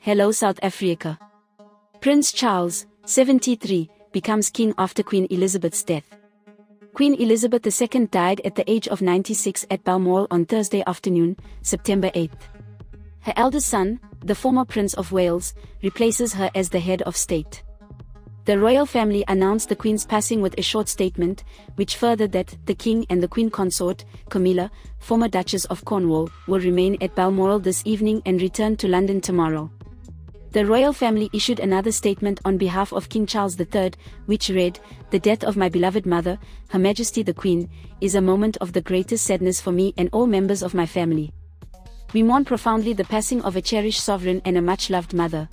Hello South Africa. Prince Charles, 73, becomes king after Queen Elizabeth's death. Queen Elizabeth II died at the age of 96 at Balmoral on Thursday afternoon, September 8. Her eldest son, the former Prince of Wales, replaces her as the head of state. The royal family announced the Queen's passing with a short statement, which furthered that the King and the Queen Consort, Camilla, former Duchess of Cornwall, will remain at Balmoral this evening and return to London tomorrow. The royal family issued another statement on behalf of King Charles III, which read, "The death of my beloved mother, Her Majesty the Queen, is a moment of the greatest sadness for me and all members of my family. We mourn profoundly the passing of a cherished sovereign and a much-loved mother.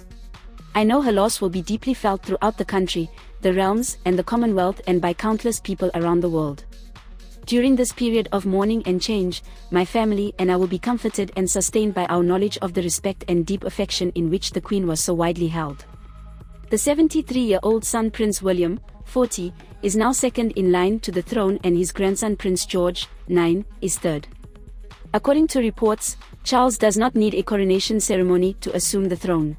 I know her loss will be deeply felt throughout the country, the realms and the Commonwealth and by countless people around the world. During this period of mourning and change, my family and I will be comforted and sustained by our knowledge of the respect and deep affection in which the Queen was so widely held." The 73-year-old son Prince William, 40, is now second in line to the throne and his grandson Prince George, 9, is third. According to reports, Charles does not need a coronation ceremony to assume the throne.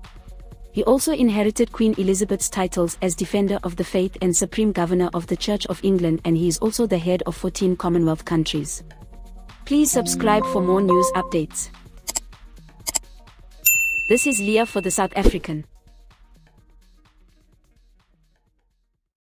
He also inherited Queen Elizabeth's titles as Defender of the Faith and Supreme Governor of the Church of England, and he is also the head of 14 Commonwealth countries. Please subscribe for more news updates. This is Leah for the South African.